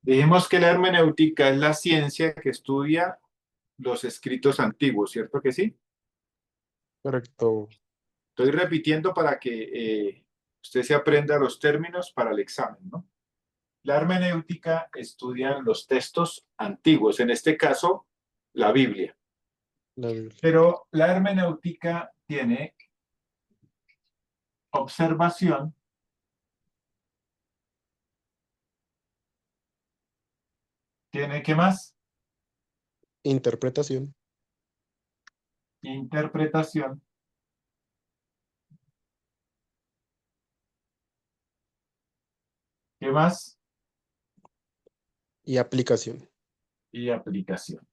Dijimos que la hermenéutica es la ciencia que estudia los escritos antiguos, ¿cierto que sí? Correcto. Estoy repitiendo para que usted se aprenda los términos para el examen, ¿no? La hermenéutica estudia los textos antiguos, en este caso, la Biblia. La Biblia. Pero la hermenéutica tiene observación, tiene, ¿qué más? Interpretación Interpretación, ¿qué más? y aplicación. Y aplicación.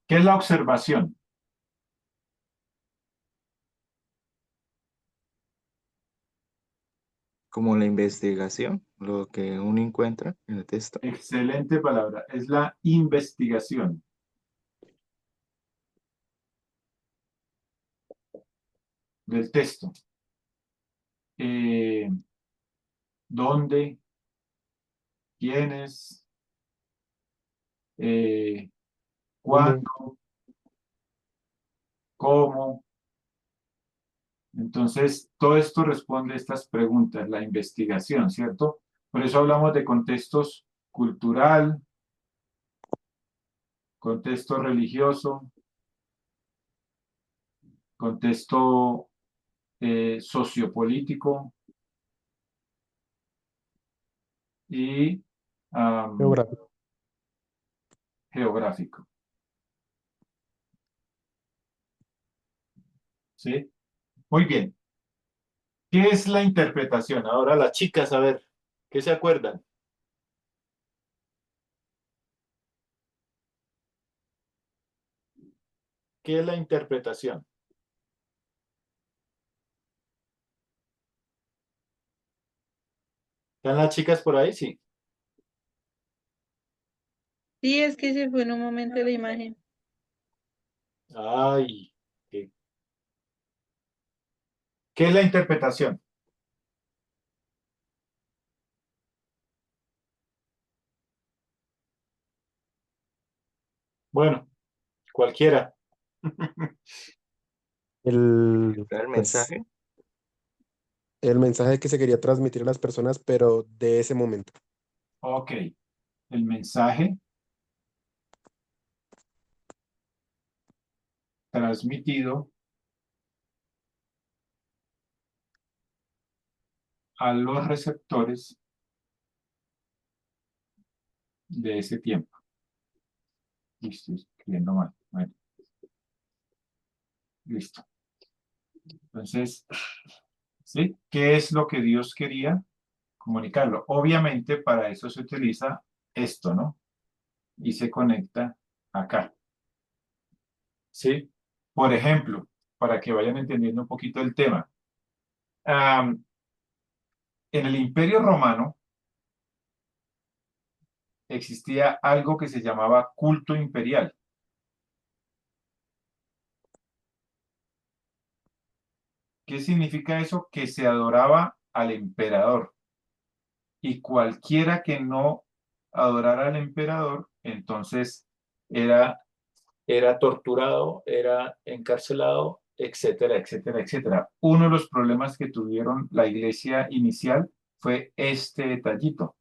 ¿Qué es la observación? Como la investigación, lo que uno encuentra en el texto. Excelente palabra. Es la investigación del texto. Eh, ¿Dónde? ¿Quiénes? Eh, ¿Cómo? ¿Cuándo? ¿Cómo? Entonces, todo esto responde a estas preguntas, la investigación, ¿cierto? Por eso hablamos de contextos cultural, contexto religioso, contexto sociopolítico y am, Geográfico. geográfico, ¿sí? Muy bien. ¿Qué es la interpretación? Ahora las chicas, a ver, ¿qué se acuerdan? ¿Qué es la interpretación? ¿Están las chicas por ahí? Sí. Sí, es que se fue en un momento la imagen. Ay, ¿qué es la interpretación? Bueno, cualquiera. ¿Está el Pues, mensaje? el mensaje que se quería transmitir a las personas, pero de ese momento. Ok, el mensaje transmitido a los receptores de ese tiempo. Listo, estoy escribiendo mal. Bueno, listo. Entonces, ¿sí? ¿Qué es lo que Dios quería comunicarlo? Obviamente para eso se utiliza esto, ¿no? Y se conecta acá, ¿sí? Por ejemplo, para que vayan entendiendo un poquito el tema. am, en el Imperio Romano existía algo que se llamaba culto imperial. ¿Qué significa eso? Que se adoraba al emperador. Y cualquiera que no adorara al emperador, entonces era, era torturado, era encarcelado, etcétera, etcétera, etcétera. Uno de los problemas que tuvieron la iglesia inicial fue este detallito,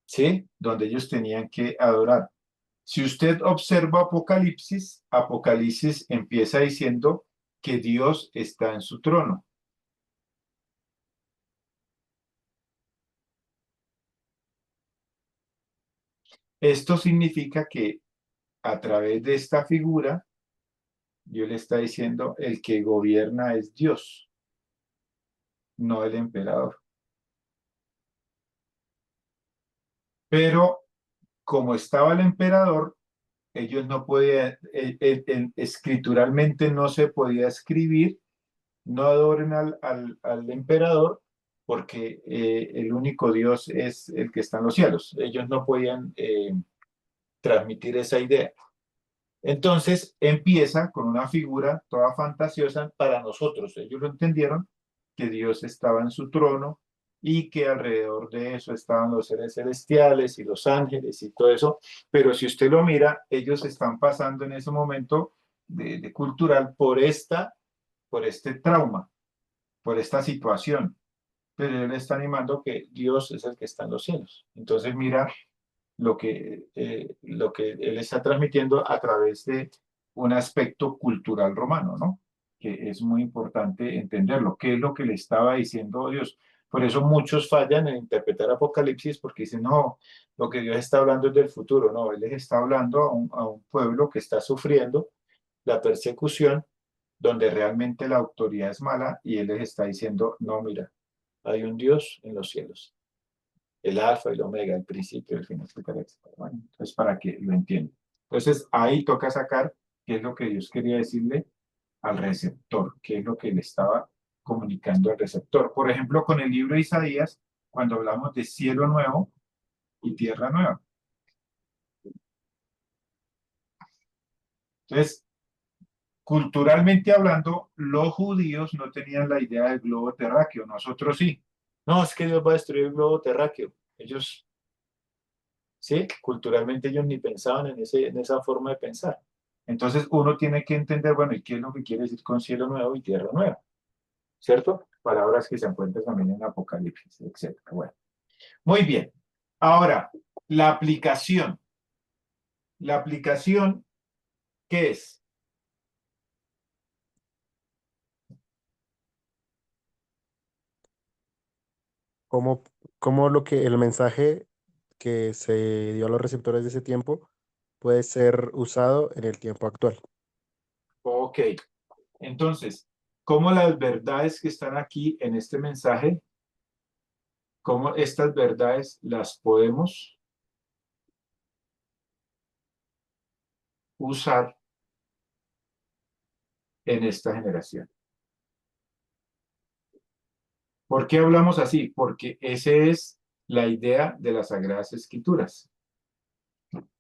¿sí? Donde ellos tenían que adorar. Si usted observa Apocalipsis, Apocalipsis empieza diciendo que Dios está en su trono. Esto significa que a través de esta figura, Dios le está diciendo, el que gobierna es Dios, no el emperador. Pero como estaba el emperador, ellos no podían, escrituralmente no se podía escribir, no adoren al emperador, porque el único Dios es el que está en los cielos. Ellos no podían transmitir esa idea. Entonces empieza con una figura toda fantasiosa para nosotros. Ellos lo entendieron que Dios estaba en su trono y que alrededor de eso estaban los seres celestiales y los ángeles y todo eso. Pero si usted lo mira, ellos están pasando en ese momento de cultural por este trauma, por esta situación. Pero él está animando que Dios es el que está en los cielos. Entonces mira lo que él está transmitiendo a través de un aspecto cultural romano, ¿no? Que es muy importante entenderlo. ¿Qué es lo que le estaba diciendo Dios? Por eso muchos fallan en interpretar Apocalipsis porque dicen, no, lo que Dios está hablando es del futuro. No, Él les está hablando a un pueblo que está sufriendo la persecución, donde realmente la autoridad es mala y Él les está diciendo, no, mira, hay un Dios en los cielos, el alfa y el omega, el principio, el fin, etcétera, etcétera. Bueno, entonces, para que lo entiendan. Entonces, ahí toca sacar qué es lo que Dios quería decirle al receptor, qué es lo que le estaba comunicando al receptor. Por ejemplo, con el libro de Isaías, cuando hablamos de cielo nuevo y tierra nueva. Entonces, culturalmente hablando, los judíos no tenían la idea del globo terráqueo, nosotros sí. No, es que Dios va a destruir el globo terráqueo. Ellos, sí, culturalmente ellos ni pensaban en esa forma de pensar. Entonces uno tiene que entender, bueno, ¿y qué es lo que quiere decir con cielo nuevo y tierra nueva? ¿Cierto? Palabras que se encuentran también en Apocalipsis, etcétera. Bueno, muy bien. Ahora, la aplicación. La aplicación, ¿qué es? ¿Cómo, cómo lo que el mensaje que se dio a los receptores de ese tiempo puede ser usado en el tiempo actual? Ok. Entonces, ¿cómo las verdades que están aquí en este mensaje, cómo estas verdades las podemos usar en esta generación? ¿Por qué hablamos así? Porque esa es la idea de las Sagradas Escrituras.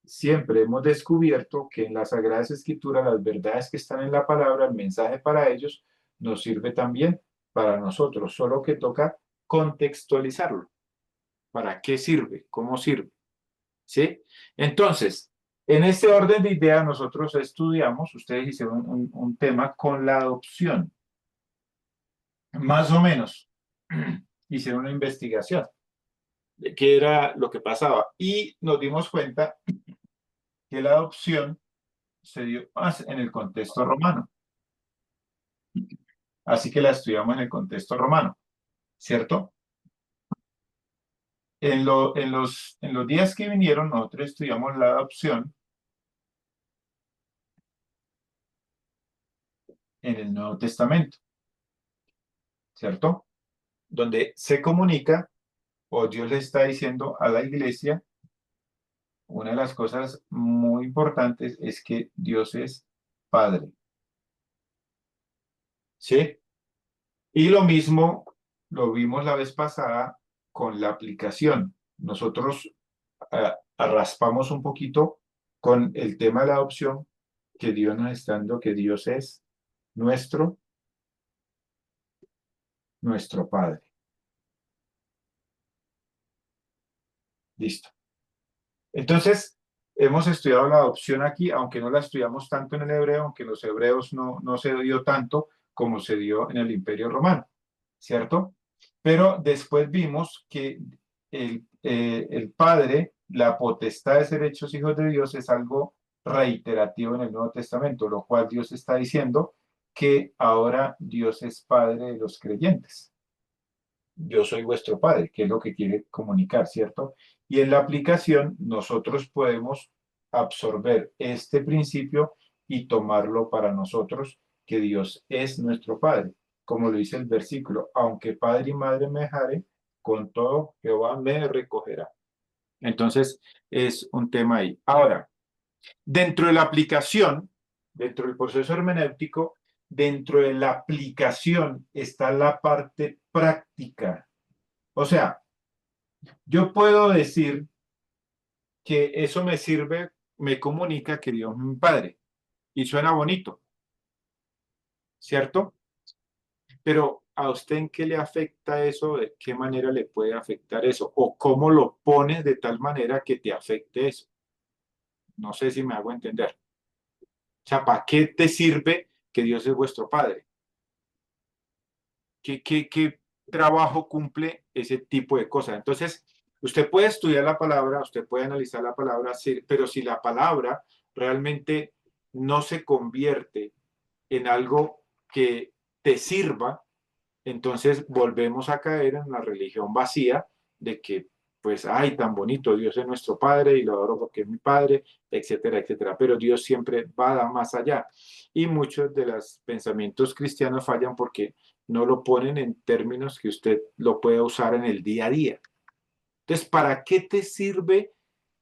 Siempre hemos descubierto que en las Sagradas Escrituras las verdades que están en la palabra, el mensaje para ellos, nos sirve también para nosotros, solo que toca contextualizarlo. ¿Para qué sirve? ¿Cómo sirve? ¿Sí? Entonces, en este orden de ideas nosotros estudiamos, ustedes hicieron un tema con la adopción, más o menos, hicieron una investigación de qué era lo que pasaba y nos dimos cuenta que la adopción se dio más en el contexto romano, así que la estudiamos en el contexto romano, ¿cierto? En los días que vinieron nosotros estudiamos la adopción en el Nuevo Testamento, ¿cierto? Donde se comunica o Dios le está diciendo a la iglesia, una de las cosas muy importantes es que Dios es Padre. ¿Sí? Y lo mismo lo vimos la vez pasada con la aplicación. Nosotros raspamos un poquito con el tema de la adopción, que Dios nos está dando, que Dios es nuestro, nuestro Padre. Listo. Entonces, hemos estudiado la adopción aquí, aunque no la estudiamos tanto en el hebreo, aunque en los hebreos no se dio tanto como se dio en el Imperio Romano, ¿cierto? Pero después vimos que el Padre, la potestad de ser hechos hijos de Dios es algo reiterativo en el Nuevo Testamento, lo cual Dios está diciendo que ahora Dios es Padre de los creyentes. Yo soy vuestro Padre, que es lo que quiere comunicar, ¿cierto? Y en la aplicación nosotros podemos absorber este principio y tomarlo para nosotros, que Dios es nuestro Padre. Como lo dice el versículo, aunque padre y madre me dejare, con todo Jehová me recogerá. Entonces, es un tema ahí. Ahora, dentro de la aplicación, dentro del proceso hermenéutico, dentro de la aplicación está la parte práctica. O sea, yo puedo decir que eso me sirve, me comunica que Dios es mi Padre. Y suena bonito, ¿cierto? Pero ¿a usted en qué le afecta eso? ¿De qué manera le puede afectar eso? ¿O cómo lo pones de tal manera que te afecte eso? No sé si me hago entender. O sea, ¿para qué te sirve que Dios es vuestro Padre? ¿Qué trabajo cumple ese tipo de cosas? Entonces, usted puede estudiar la palabra, usted puede analizar la palabra, sí, pero si la palabra realmente no se convierte en algo que te sirva, entonces volvemos a caer en la religión vacía de que, pues, ay, tan bonito, Dios es nuestro Padre y lo adoro porque es mi Padre, etcétera, etcétera. Pero Dios siempre va más allá. Y muchos de los pensamientos cristianos fallan porque no lo ponen en términos que usted lo pueda usar en el día a día. Entonces, ¿para qué te sirve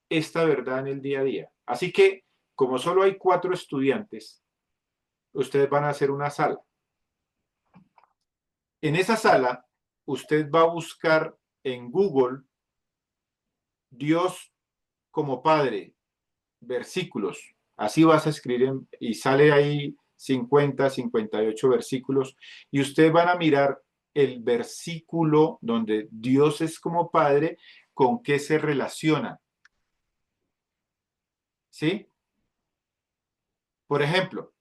esta verdad en el día a día? Así que, como solo hay 4 estudiantes, ustedes van a hacer una sala. En esa sala, usted va a buscar en Google Dios como Padre, versículos. Así vas a escribir y sale ahí 58 versículos y ustedes van a mirar el versículo donde Dios es como Padre, con qué se relaciona. ¿Sí? Por ejemplo,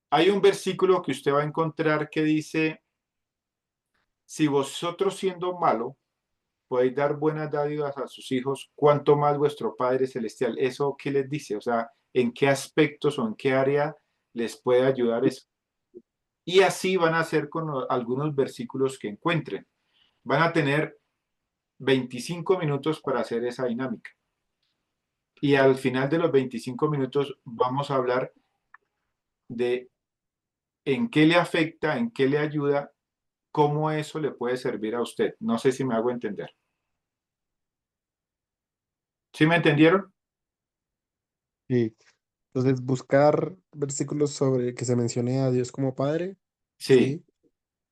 hay un versículo que usted va a encontrar que dice, si vosotros siendo malo podéis dar buenas dádivas a sus hijos, cuánto más vuestro Padre Celestial. ¿Eso qué les dice? O sea, ¿en qué aspectos o en qué área les puede ayudar eso? Y así van a hacer con algunos versículos que encuentren. Van a tener 25 minutos para hacer esa dinámica. Y al final de los 25 minutos vamos a hablar de en qué le afecta, en qué le ayuda, cómo eso le puede servir a usted. No sé si me hago entender. ¿Sí me entendieron? Y entonces buscar versículos sobre que se mencione a Dios como Padre, Sí. ¿sí?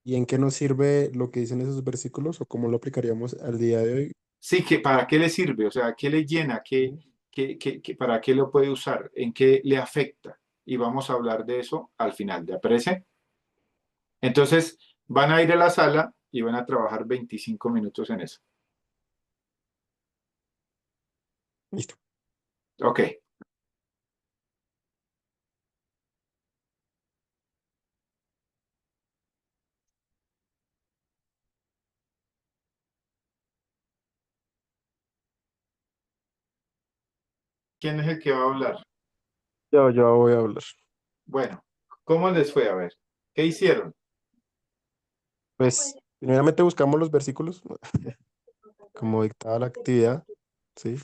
¿Y en qué nos sirve lo que dicen esos versículos o cómo lo aplicaríamos al día de hoy? Sí, que ¿para qué le sirve? O sea, ¿qué le llena? ¿Para qué lo puede usar? ¿En qué le afecta? Y vamos a hablar de eso al final, ¿te parece? Entonces, van a ir a la sala y van a trabajar 25 minutos en eso. Listo. Ok. ¿Quién es el que va a hablar? Yo voy a hablar. Bueno, ¿cómo les fue? A ver, ¿qué hicieron? Pues, primeramente buscamos los versículos, como dictaba la actividad, ¿sí?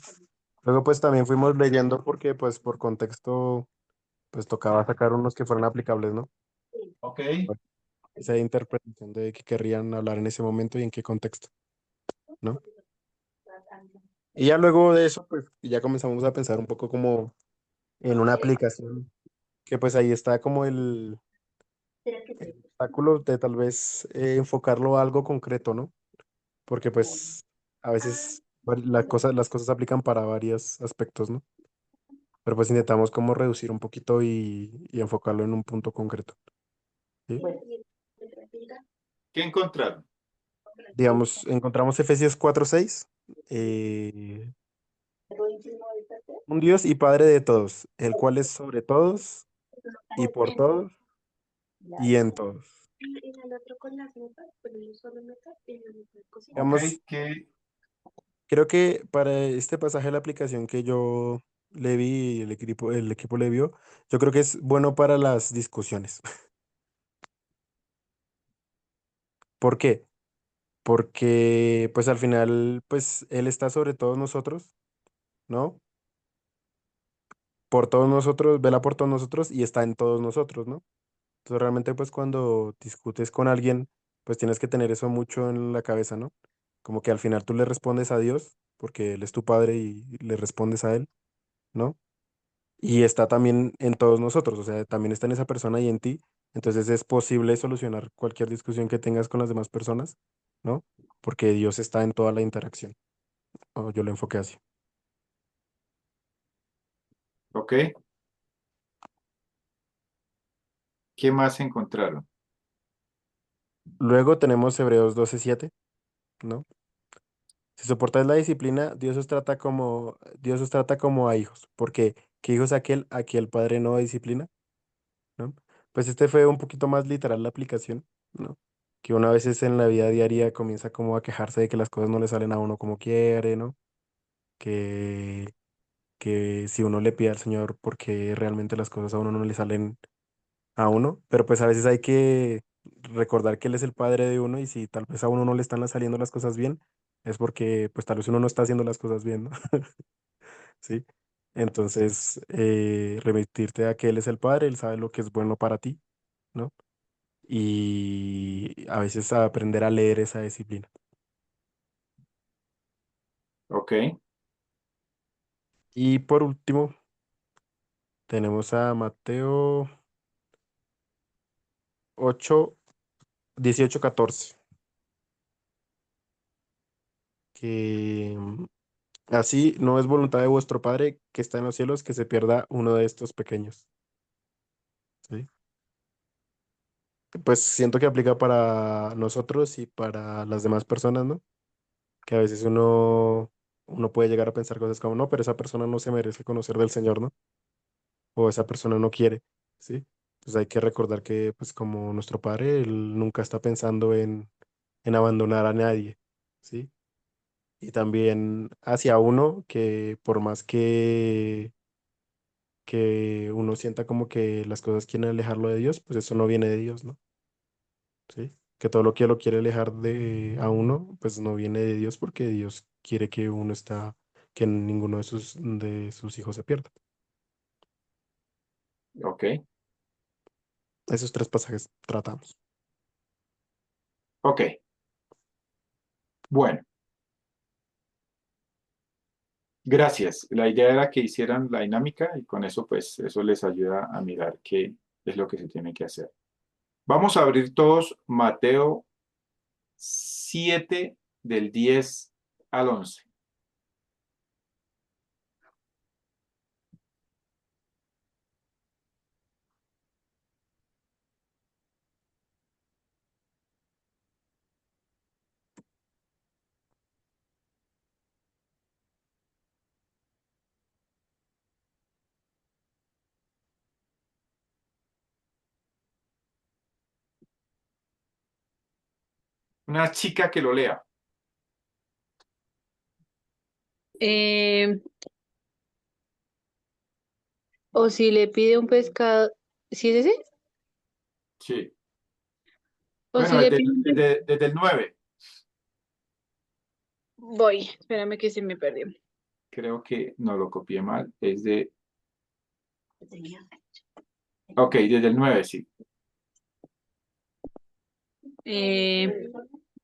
Luego, pues también fuimos leyendo porque, pues, por contexto, pues tocaba sacar unos que fueran aplicables, ¿no? Ok. Esa interpretación de qué querrían hablar en ese momento y en qué contexto, ¿no? Y ya luego de eso, pues ya comenzamos a pensar un poco como en una aplicación, que pues ahí está como el obstáculo de tal vez enfocarlo a algo concreto, ¿no? Porque pues a veces las cosas aplican para varios aspectos, ¿no? Pero pues intentamos como reducir un poquito y enfocarlo en un punto concreto, ¿sí? ¿Qué encontraron? Digamos, encontramos Efesios 4:6, eh, un Dios y Padre de todos, el cual es sobre todos y por todos y en todos. Ok, Digamos, ¿qué? creo que para este pasaje la aplicación que yo le vi y el equipo le vio, yo creo que es bueno para las discusiones. ¿Por qué? Porque pues al final pues Él está sobre todos nosotros, ¿no? Por todos nosotros, vela por todos nosotros y está en todos nosotros, ¿no? Entonces realmente pues cuando discutes con alguien, pues tienes que tener eso mucho en la cabeza, ¿no? Como que al final tú le respondes a Dios, porque Él es tu Padre y le respondes a Él, ¿no? Y está también en todos nosotros, o sea, también está en esa persona y en ti. Entonces es posible solucionar cualquier discusión que tengas con las demás personas, ¿no? Porque Dios está en toda la interacción. O yo lo enfoqué así. Ok, ¿qué más encontraron? Luego tenemos Hebreos 12:7, ¿no? Si soportáis la disciplina, Dios os trata como a hijos, porque ¿qué hijo es aquel a quien el padre no disciplina? ¿No? Pues este fue un poquito más literal la aplicación, ¿no? Que una vez en la vida diaria comienza como a quejarse de que las cosas no le salen a uno como quiere, ¿no? Que, que si uno le pide al Señor porque realmente las cosas a uno no le salen a uno, pero pues a veces hay que recordar que Él es el padre de uno y si tal vez a uno no le están saliendo las cosas bien, es porque pues tal vez uno no está haciendo las cosas bien, ¿no? ¿Sí? Entonces, remitirte a que Él es el padre, Él sabe lo que es bueno para ti, ¿no? Y a veces aprender a leer esa disciplina. Ok, Y por último, tenemos a Mateo 8:18-14, que así no es voluntad de vuestro Padre que está en los cielos que se pierda uno de estos pequeños. ¿Sí? Pues siento que aplica para nosotros y para las demás personas, ¿no? Que a veces uno puede llegar a pensar cosas como, no, pero esa persona no se merece conocer del Señor, ¿no? O esa persona no quiere, ¿sí? Pues hay que recordar que, pues como nuestro Padre, Él nunca está pensando en abandonar a nadie, ¿sí? Y también hacia uno que por más que uno sienta como que las cosas quieren alejarlo de Dios, pues eso no viene de Dios, ¿no? ¿Sí? Que todo lo que lo quiere alejar de a uno, pues no viene de Dios porque Dios quiere que que ninguno de sus hijos se pierda. ok, Esos tres pasajes tratamos. ok. Bueno, gracias. La idea era que hicieran la dinámica y con eso, pues, eso les ayuda a mirar qué es lo que se tiene que hacer. Vamos a abrir todos Mateo 7 del 10 al 11. Una chica que lo lea. Eh, o si le pide un pescado, ¿sí es ese? Sí. O si Bueno, le pide un pescado. desde el 9. Voy, espérame que se me perdió. Creo que no lo copié mal. Es de. Ok, desde el 9, sí. Eh,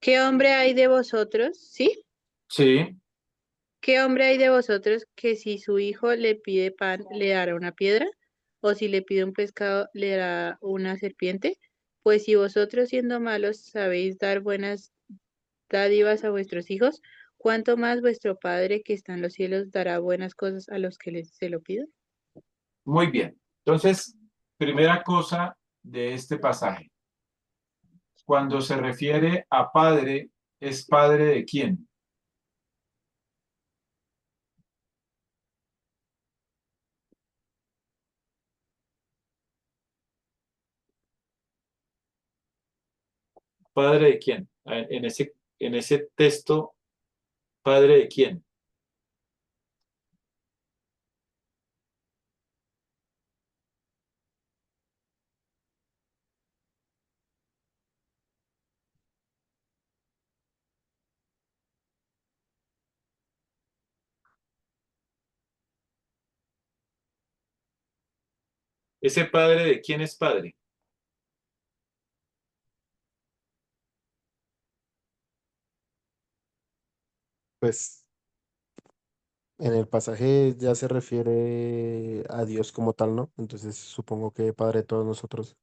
¿Qué hombre hay de vosotros? ¿Sí? Sí. ¿Qué hombre hay de vosotros que si su hijo le pide pan, le dará una piedra? ¿O si le pide un pescado, le dará una serpiente? Pues si vosotros siendo malos sabéis dar buenas dádivas a vuestros hijos, ¿cuánto más vuestro Padre que está en los cielos dará buenas cosas a los que se lo pidan? Muy bien. Entonces, primera cosa de este pasaje. Cuando se refiere a padre, ¿es padre de quién? ¿Padre de quién? En ese texto, ¿padre de quién? ¿Ese padre de quién es padre? Pues en el pasaje ya se refiere a Dios como tal, ¿no? Entonces supongo que Padre de todos nosotros,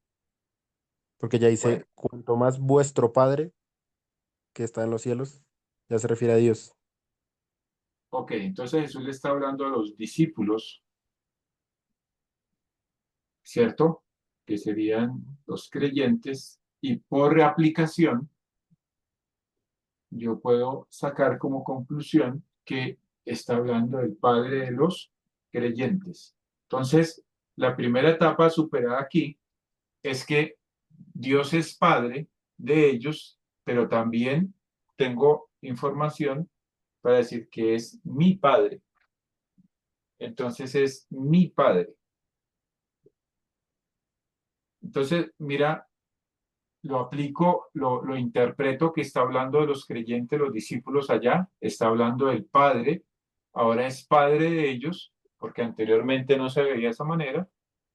porque ya Bueno, dice, cuanto más vuestro Padre que está en los cielos, ya se refiere a Dios. ok, entonces Jesús le está hablando a los discípulos, ¿cierto? Que serían los creyentes. Y por aplicación, yo puedo sacar como conclusión que está hablando del Padre de los creyentes. Entonces, la primera etapa superada aquí es que Dios es Padre de ellos, pero también tengo información para decir que es mi Padre. Entonces es mi Padre. Entonces, mira, lo aplico, lo interpreto que está hablando de los creyentes, los discípulos allá, está hablando del Padre, ahora es Padre de ellos, porque anteriormente no se veía de esa manera,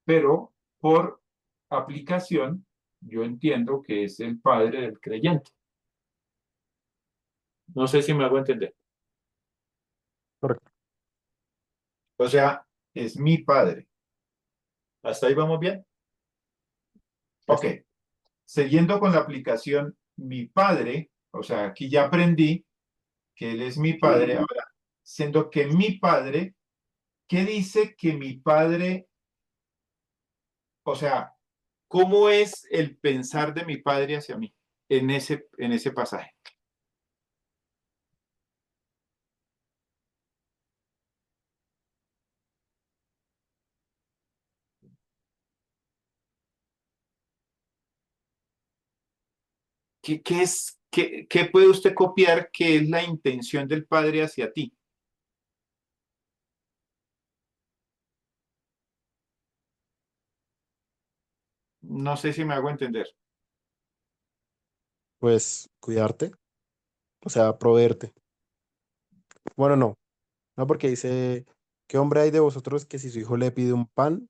pero por aplicación yo entiendo que es el Padre del creyente. No sé si me hago entender. Correcto. O sea, es mi Padre. ¿Hasta ahí vamos bien? Ok. Siguiendo con la aplicación, mi Padre, o sea, aquí ya aprendí que Él es mi Padre. Ahora, siendo que mi Padre, ¿qué dice que mi Padre, o sea, cómo es el pensar de mi Padre hacia mí en ese pasaje? ¿Qué puede usted copiar que es la intención del Padre hacia ti? No sé si me hago entender. Pues cuidarte, o sea, proveerte. Bueno, no, no porque dice, ¿qué hombre hay de vosotros que si su hijo le pide un pan,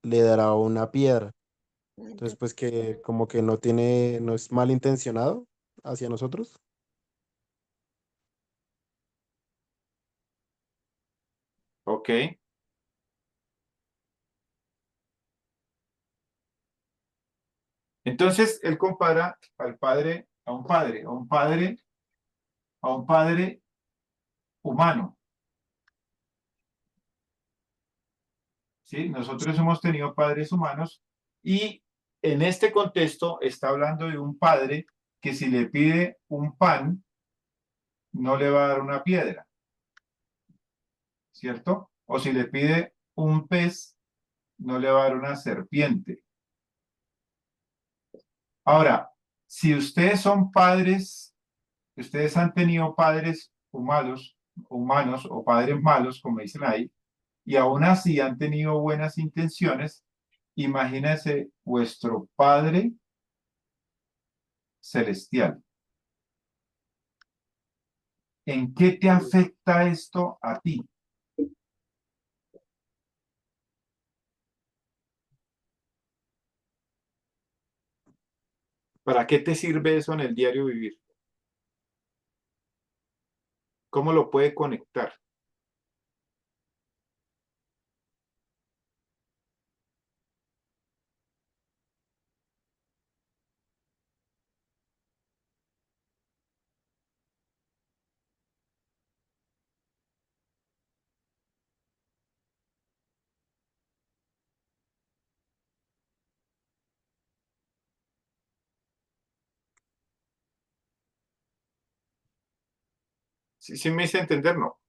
le dará una piedra? Entonces, pues que como que no tiene, no es malintencionado hacia nosotros. Ok. Entonces, él compara al padre, a un padre humano. ¿Sí? Nosotros hemos tenido padres humanos y en este contexto está hablando de un padre que si le pide un pan, no le va a dar una piedra, ¿cierto? O si le pide un pez, no le va a dar una serpiente. Ahora, si ustedes son padres, ustedes han tenido padres humanos o padres malos, como dicen ahí, y aún así han tenido buenas intenciones, imagínense vuestro Padre celestial. ¿En qué te afecta esto a ti? ¿Para qué te sirve eso en el diario vivir? ¿Cómo lo puede conectar? Sí me hice entender, ¿no?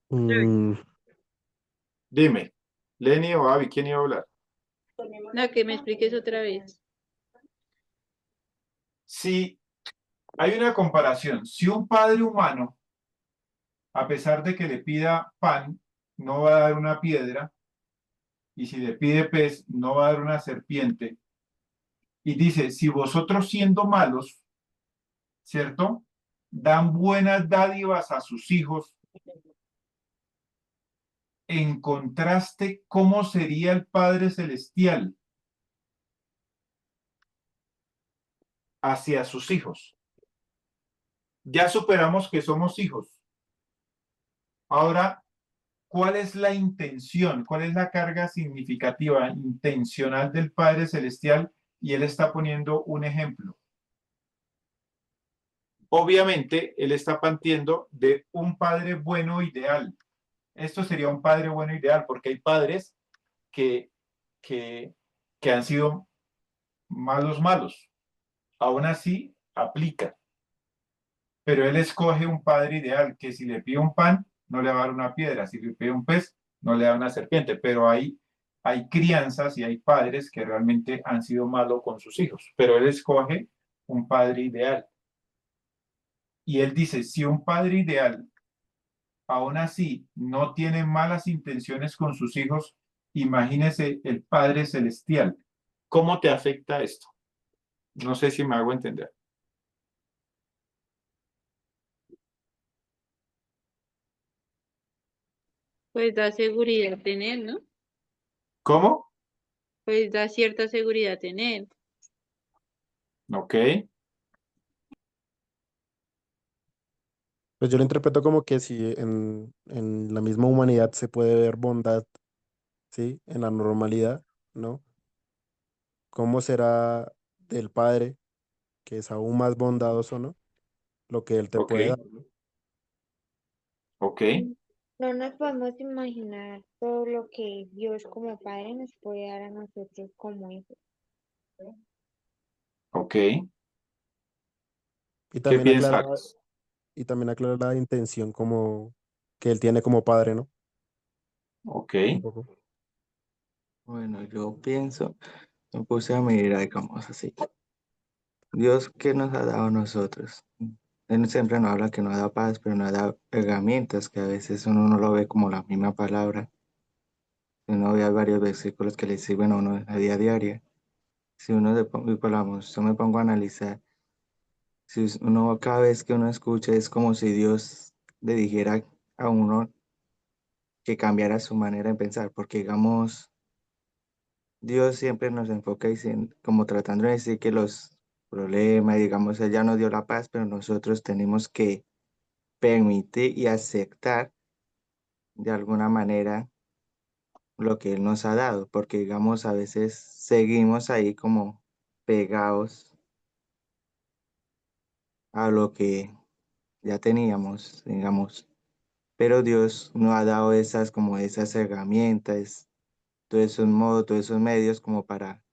Mm, Dime, Lenny o Abby, ¿quién iba a hablar? No, que me expliques otra vez. Si hay una comparación, si un padre humano, a pesar de que le pida pan, no va a dar una piedra, y si le pide pez, no va a dar una serpiente, y dice, si vosotros siendo malos, ¿cierto? Dan buenas dádivas a sus hijos, en contraste, ¿cómo sería el Padre Celestial hacia sus hijos? Ya superamos que somos hijos. Ahora, ¿cuál es la intención? ¿Cuál es la carga significativa, intencional del Padre Celestial? Y él está poniendo un ejemplo. Obviamente, él está partiendo de un padre bueno ideal. Esto sería un padre bueno ideal, porque hay padres que que, que han sido malos. Aún así, aplica. Pero él escoge un padre ideal, que si le pide un pan, no le va a dar una piedra, si le pide un pez, no le da una serpiente, pero hay crianzas y hay padres que realmente han sido malos con sus hijos, pero él escoge un padre ideal. Y él dice, si un padre ideal aún así no tiene malas intenciones con sus hijos, imagínese el Padre Celestial. ¿Cómo te afecta esto? No sé si me hago entender. Pues da seguridad en él, ¿no? ¿Cómo? Pues da cierta seguridad en él. Ok, Pues yo lo interpreto como que si en la misma humanidad se puede ver bondad, ¿sí? En la normalidad, ¿no? ¿Cómo será del Padre, que es aún más bondadoso, ¿no? Lo que Él te ok, puede dar, ¿no? ok, No nos podemos imaginar todo lo que Dios como Padre nos puede dar a nosotros como hijos. ok. Y ¿Qué también aclara, piensas? y también aclara la intención como que Él tiene como Padre, ¿no? Ok, Un poco. Bueno, yo pienso, me puse a mirar, digamos así. Dios, ¿qué nos ha dado a nosotros? Él siempre nos habla que nos da paz, pero nos da herramientas que a veces uno no lo ve como la misma palabra. Uno ve varios versículos que le sirven a uno a día a diaria. Si uno, yo me pongo a analizar, si uno cada vez que uno escucha es como si Dios le dijera a uno que cambiara su manera de pensar, porque digamos, Dios siempre nos enfoca como tratando de decir que los problemas, digamos, Él ya nos dio la paz, pero nosotros tenemos que permitir y aceptar de alguna manera lo que Él nos ha dado, porque digamos, a veces seguimos ahí como pegados a lo que ya teníamos, digamos, pero Dios nos ha dado esas como esas herramientas, todos esos modos, todos esos medios como para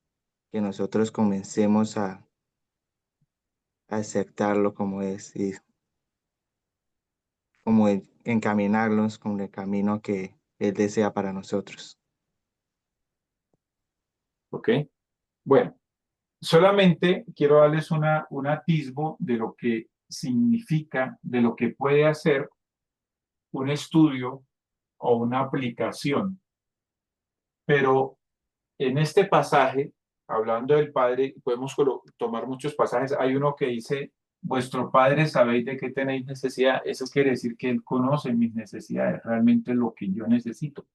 que nosotros comencemos a aceptarlo como es y como encaminarnos con el camino que Él desea para nosotros. ok. Bueno, solamente quiero darles un atisbo de lo que significa, de lo que puede hacer un estudio o una aplicación. Pero en este pasaje, hablando del Padre, podemos tomar muchos pasajes. Hay uno que dice, vuestro Padre sabéis de qué tenéis necesidad. Eso quiere decir que Él conoce mis necesidades, realmente lo que yo necesito,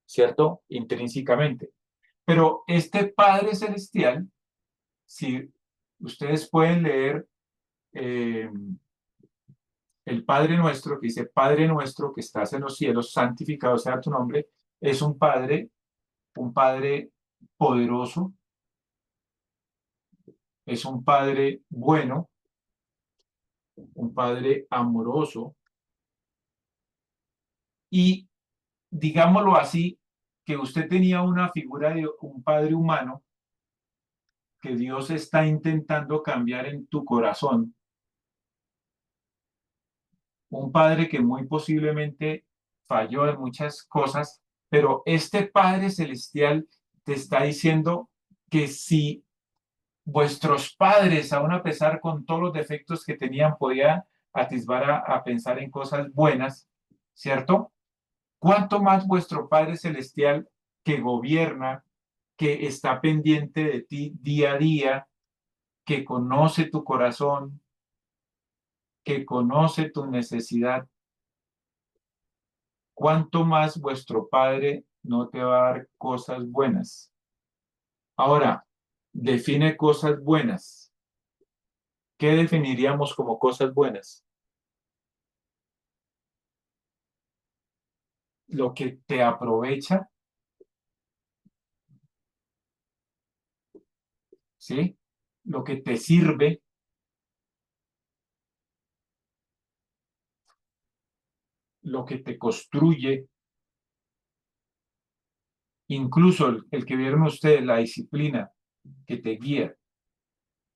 ¿cierto? Intrínsecamente. Pero este Padre Celestial, si ustedes pueden leer eh, el Padre Nuestro, que dice, Padre Nuestro que estás en los cielos, santificado sea tu nombre, es un Padre poderoso, es un Padre bueno, un Padre amoroso y digámoslo así, que usted tenía una figura de un Padre humano que Dios está intentando cambiar en tu corazón, un Padre que muy posiblemente falló en muchas cosas, pero este Padre Celestial te está diciendo que si vuestros padres, aun a pesar con todos los defectos que tenían, podían atisbar a pensar en cosas buenas, ¿cierto? ¿Cuánto más vuestro Padre Celestial que gobierna, que está pendiente de ti día a día, que conoce tu corazón, que conoce tu necesidad? ¿Cuánto más vuestro Padre no te va a dar cosas buenas? Ahora, define cosas buenas. ¿Qué definiríamos como cosas buenas? Lo que te aprovecha, ¿sí? Lo que te sirve, lo que te construye, incluso el que vieron ustedes, la disciplina que te guía.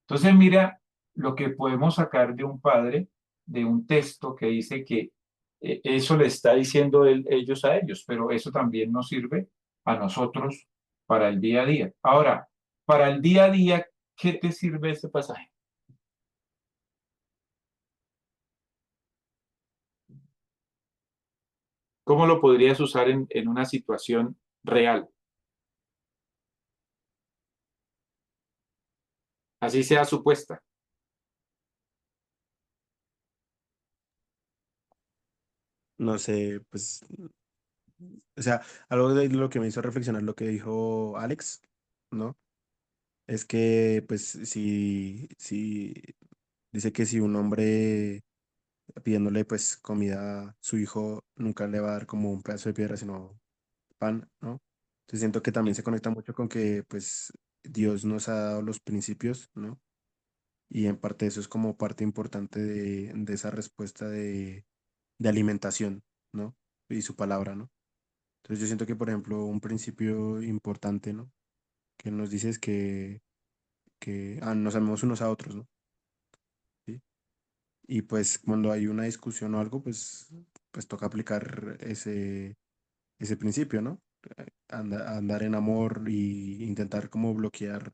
Entonces mira lo que podemos sacar de un padre, de un texto que dice que eso le está diciendo ellos a ellos, pero eso también nos sirve a nosotros para el día a día. Ahora, para el día a día, ¿qué te sirve este pasaje? ¿Cómo lo podrías usar en una situación real? Así sea supuesta. No sé, pues, o sea, algo de lo que me hizo reflexionar lo que dijo Alex, ¿no? Es que, pues, si dice que si un hombre pidiéndole, pues, comida a su hijo, nunca le va a dar como un pedazo de piedra, sino pan, ¿no? Entonces siento que también se conecta mucho con que, pues, Dios nos ha dado los principios, ¿no? Y en parte eso es como parte importante de esa respuesta de alimentación, ¿no? Y su palabra, ¿no? Entonces yo siento que, por ejemplo, un principio importante, ¿no? Que nos dice es que nos amemos unos a otros, ¿no? ¿Sí? Y pues cuando hay una discusión o algo, pues toca aplicar ese principio, ¿no? Andar en amor y intentar como bloquear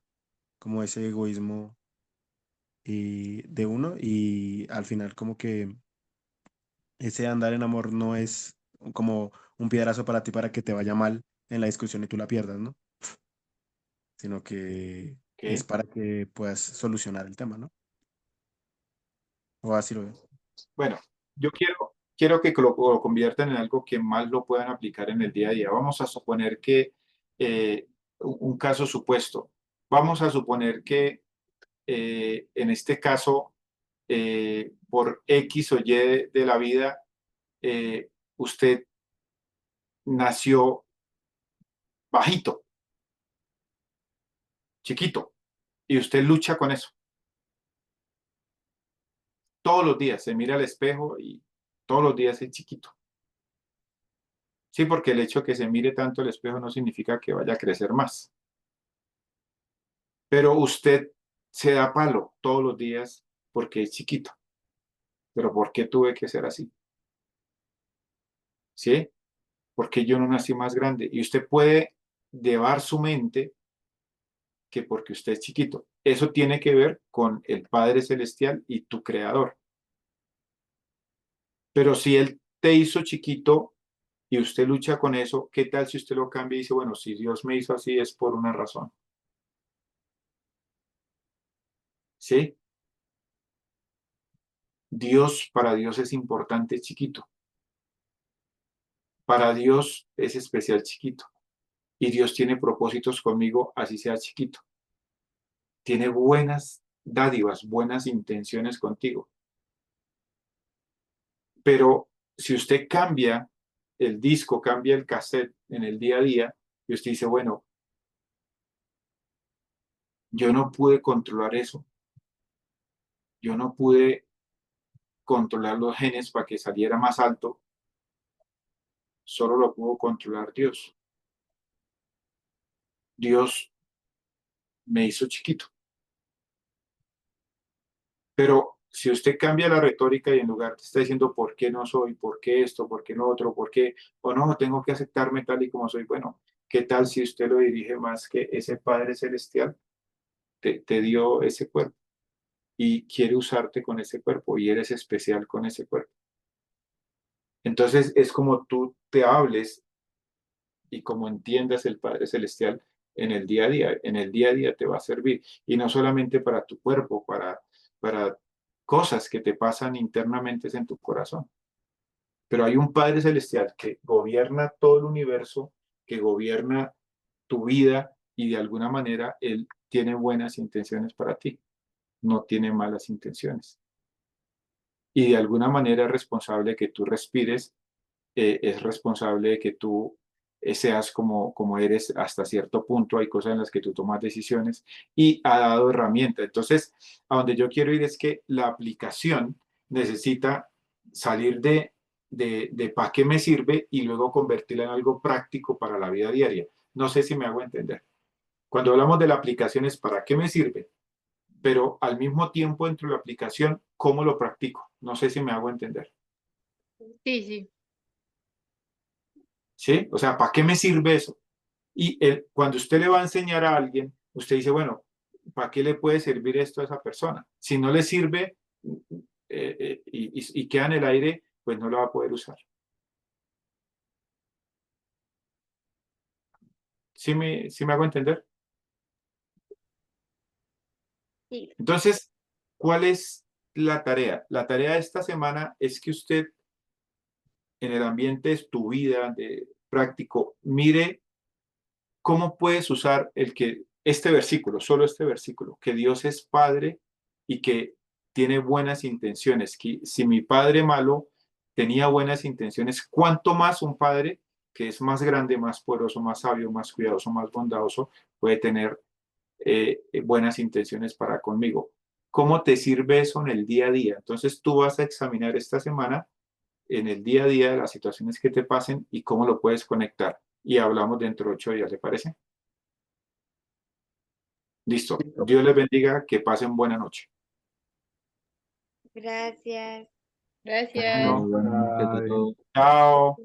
como ese egoísmo de uno y al final como que ese andar en amor no es como un piedrazo para ti para que te vaya mal en la discusión y tú la pierdas, ¿no? Sino que es ¿Ok? para que puedas solucionar el tema, ¿no? O así lo veo. Bueno, yo quiero que lo conviertan en algo que más lo puedan aplicar en el día a día. Vamos a suponer que, un caso supuesto, vamos a suponer que en este caso, por X o Y de la vida, usted nació bajito, chiquito, y usted lucha con eso. Todos los días se mira al espejo y todos los días es chiquito. Sí, porque el hecho de que se mire tanto el espejo no significa que vaya a crecer más. Pero usted se da palo todos los días porque es chiquito. Pero ¿por qué tuve que ser así? ¿Sí? Porque yo no nací más grande. Y usted puede llevar su mente que porque usted es chiquito. Eso tiene que ver con el Padre Celestial y tu Creador. Pero si Él te hizo chiquito y usted lucha con eso, ¿qué tal si usted lo cambia y dice, bueno, si Dios me hizo así es por una razón? ¿Sí? Dios, para Dios es importante chiquito. Para Dios es especial chiquito. Y Dios tiene propósitos conmigo, así sea chiquito. Tiene buenas dádivas, buenas intenciones contigo. Pero si usted cambia el disco, cambia el cassette en el día a día, y usted dice, bueno, yo no pude controlar eso, yo no pude controlar los genes para que saliera más alto, solo lo pudo controlar Dios. Dios me hizo chiquito. Pero si usted cambia la retórica y en lugar de estar diciendo por qué no soy, por qué esto, por qué no otro, por qué, o no, tengo que aceptarme tal y como soy, bueno, ¿qué tal si usted lo dirige más que ese Padre Celestial te dio ese cuerpo y quiere usarte con ese cuerpo y eres especial con ese cuerpo? Entonces es como tú te hables y como entiendas el Padre Celestial en el día a día. En el día a día te va a servir. Y no solamente para tu cuerpo, para cosas que te pasan internamente en tu corazón. Pero hay un Padre Celestial que gobierna todo el universo, que gobierna tu vida y de alguna manera Él tiene buenas intenciones para ti, no tiene malas intenciones. Y de alguna manera es responsable de que tú respires, es responsable de que tú seas como eres hasta cierto punto. Hay cosas en las que tú tomas decisiones y ha dado herramientas. Entonces, a donde yo quiero ir es que la aplicación necesita salir de para qué me sirve y luego convertirla en algo práctico para la vida diaria. No sé si me hago entender. Cuando hablamos de la aplicación es para qué me sirve, pero al mismo tiempo dentro de la aplicación, ¿cómo lo practico? No sé si me hago entender. Sí, sí. ¿Sí? O sea, ¿para qué me sirve eso? Y cuando usted le va a enseñar a alguien, usted dice, bueno, ¿para qué le puede servir esto a esa persona? Si no le sirve y queda en el aire, pues no lo va a poder usar. ¿Sí me hago entender? Sí. Entonces, ¿cuál es la tarea? La tarea de esta semana es que usted en el ambiente de tu vida, de práctico, mire cómo puedes usar este versículo, solo este versículo, que Dios es Padre y que tiene buenas intenciones. Que si mi Padre malo tenía buenas intenciones, ¿cuánto más un Padre que es más grande, más poderoso, más sabio, más cuidadoso, más bondadoso, puede tener buenas intenciones para conmigo? ¿Cómo te sirve eso en el día a día? Entonces tú vas a examinar esta semana en el día a día de las situaciones que te pasen y cómo lo puedes conectar. Y hablamos dentro de 8 días, ¿le parece? Listo. Dios les bendiga, que pasen buena noche. Gracias. Gracias. Bueno, Bueno, que Ay. todo chao.